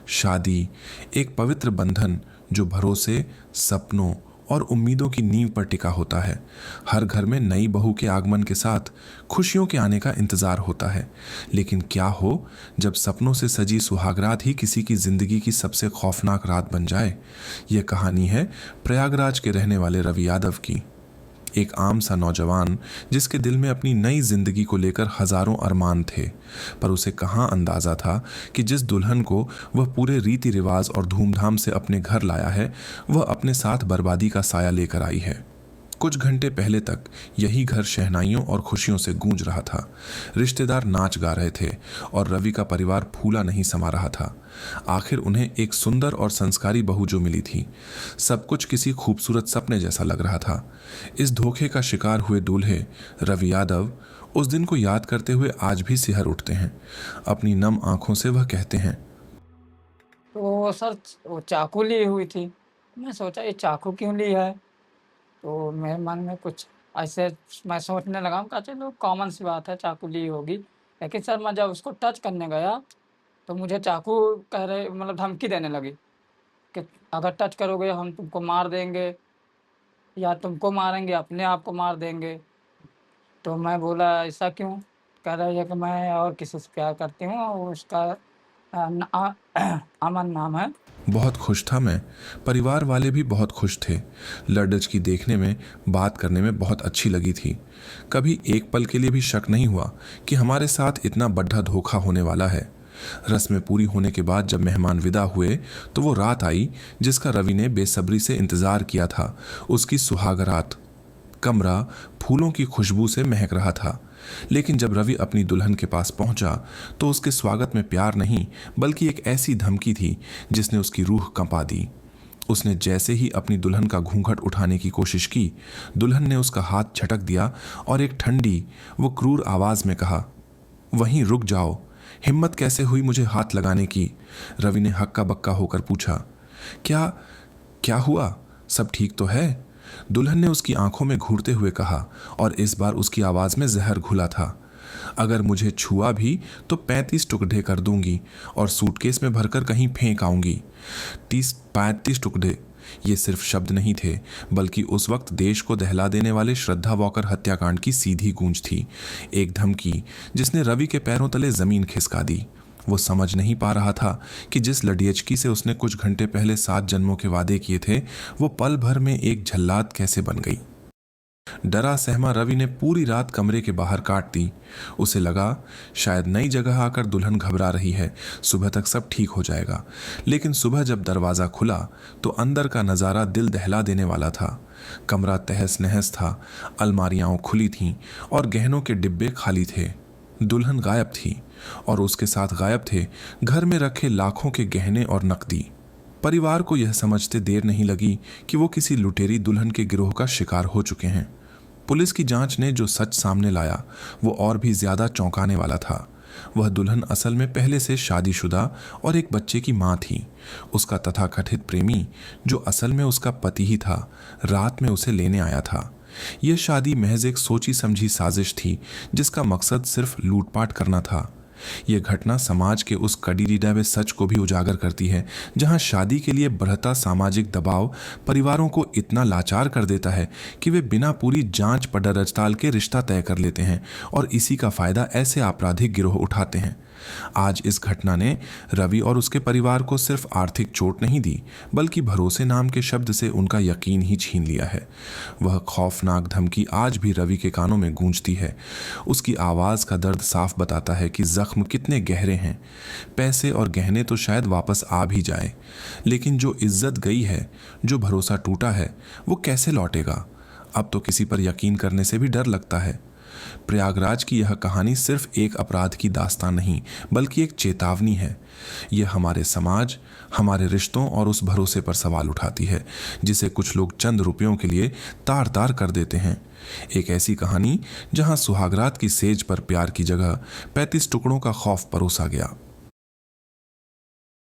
शादी एक पवित्र बंधन जो भरोसे, सपनों और उम्मीदों की नींव पर टिका होता है। हर घर में नई बहू के आगमन के साथ खुशियों के आने का इंतजार होता है, लेकिन क्या हो जब सपनों से सजी सुहागरात ही किसी की जिंदगी की सबसे खौफनाक रात बन जाए। यह कहानी है प्रयागराज के रहने वाले रवि यादव की। एक आम सा नौजवान जिसके दिल में अपनी नई जिंदगी को लेकर हजारों अरमान थे, पर उसे कहाँ अंदाजा था कि जिस दुल्हन को वह पूरे रीति रिवाज और धूमधाम से अपने घर लाया है, वह अपने साथ बर्बादी का साया लेकर आई है। कुछ घंटे पहले तक यही घर शहनाइयों और खुशियों से गूंज रहा था। रिश्तेदार नाच गा रहे थे और रवि का परिवार फूला नहीं समा रहा था। आखिर उन्हें एक सुंदर और संस्कारी बहू जो मिली थी। सब कुछ किसी खूबसूरत सपने जैसा लग रहा था। इस धोखे का शिकार हुए दूल्हे रवि यादव उस दिन को याद करते हुए आज भी सिहर उठते हैं। अपनी नम आंखों से वह कहते हैं, तो सर वो चाकू ली हुई थी। मैं सोचा ये चाकू क्यों ली है? तो मेरे मन में कुछ ऐसे मैं सोचने लगा, कहा चलो कॉमन सी बात है, चाकू ली होगी। लेकिन सर मैं जब उसको टच करने गया तो मुझे चाकू कह रहे मतलब धमकी देने लगी कि अगर टच करोगे हम तुमको मार देंगे या तुमको मारेंगे, अपने आप को मार देंगे। तो मैं बोला ऐसा क्यों? कह रही है कि मैं और किसी से प्यार करती हूँ और उसका अमन नाम है। बहुत खुश था मैं। परिवार वाले भी बहुत खुश थे। लड़च की देखने में, बात करने में बहुत अच्छी लगी थी। कभी एक पल के लिए भी शक नहीं हुआ कि हमारे साथ इतना बड़ा धोखा होने वाला है। रस्में पूरी होने के बाद जब मेहमान विदा हुए तो वो रात आई जिसका रवि ने बेसब्री से इंतजार किया था। उसकी सुहागरात। कमरा फूलों की खुशबू से महक रहा था। लेकिन जब रवि अपनी दुल्हन के पास पहुंचा तो उसके स्वागत में प्यार नहीं बल्कि एक ऐसी धमकी थी जिसने उसकी रूह कंपा दी। उसने जैसे ही अपनी दुल्हन का घूंघट उठाने की कोशिश की, दुल्हन ने उसका हाथ झटक दिया और एक ठंडी वो क्रूर आवाज में कहा, वहीं रुक जाओ। हिम्मत कैसे हुई मुझे हाथ लगाने की? रवि ने हक्का बक्का होकर पूछा, क्या क्या हुआ? सब ठीक तो है? दुल्हन ने उसकी आंखों में घूरते हुए कहा और इस बार उसकी आवाज में जहर घुला था, अगर मुझे छुआ भी तो 35 टुकड़े कर दूंगी और सूटकेस में भरकर कहीं फेंक आऊंगी। 35 टुकड़े, ये सिर्फ शब्द नहीं थे बल्कि उस वक्त देश को दहला देने वाले श्रद्धा वॉकर हत्याकांड की सीधी गूंज थी। एक धमकी जिसने रवि के पैरों तले जमीन खिसका दी। वो समझ नहीं पा रहा था कि जिस लड़ियचकी से उसने कुछ घंटे पहले 7 जन्मों के वादे किए थे, वो पल भर में एक झल्लाद कैसे बन गई। डरा सहमा रवि ने पूरी रात कमरे के बाहर काट दी। उसे लगा शायद नई जगह आकर दुल्हन घबरा रही है, सुबह तक सब ठीक हो जाएगा। लेकिन सुबह जब दरवाज़ा खुला तो अंदर का नज़ारा दिल दहला देने वाला था। कमरा तहस नहस था, अलमारियाँ खुली थीं और गहनों के डिब्बे खाली थे। दुल्हन गायब थी और उसके साथ गायब थे घर में रखे लाखों के गहने और नकदी। परिवार को यह समझते देर नहीं लगी कि वो किसी लुटेरी दुल्हन के गिरोह का शिकार हो चुके हैं। पुलिस की जांच ने जो सच सामने लाया वो और भी ज्यादा चौंकाने वाला था। वह दुल्हन असल में पहले से शादीशुदा और एक बच्चे की मां थी। उसका तथाकथित प्रेमी, जो असल में उसका पति ही था, रात में उसे लेने आया था। यह शादी महज एक सोची समझी साजिश थी जिसका मकसद सिर्फ लूटपाट करना था। यह घटना समाज के उस कड़ी हुए सच को भी उजागर करती है जहां शादी के लिए बढ़ता सामाजिक दबाव परिवारों को इतना लाचार कर देता है कि वे बिना पूरी जांच पड़ताल के रिश्ता तय कर लेते हैं और इसी का फायदा ऐसे आपराधिक गिरोह उठाते हैं। आज इस घटना ने रवि और उसके परिवार को सिर्फ आर्थिक चोट नहीं दी बल्कि भरोसे नाम के शब्द से उनका यकीन ही छीन लिया है। वह खौफनाक धमकी आज भी रवि के कानों में गूंजती है। उसकी आवाज का दर्द साफ बताता है कि जख्म कितने गहरे हैं। पैसे और गहने तो शायद वापस आ भी जाए, लेकिन जो इज्जत गई है, जो भरोसा टूटा है, वो कैसे लौटेगा? अब तो किसी पर यकीन करने से भी डर लगता है। प्रयागराज की यह कहानी सिर्फ एक अपराध की दास्तान नहीं बल्कि एक चेतावनी है। यह हमारे समाज, हमारे रिश्तों और उस भरोसे पर सवाल उठाती है जिसे कुछ लोग चंद रुपयों के लिए तार तार कर देते हैं। एक ऐसी कहानी जहां सुहागरात की सेज पर प्यार की जगह 35 टुकड़ों का खौफ परोसा गया।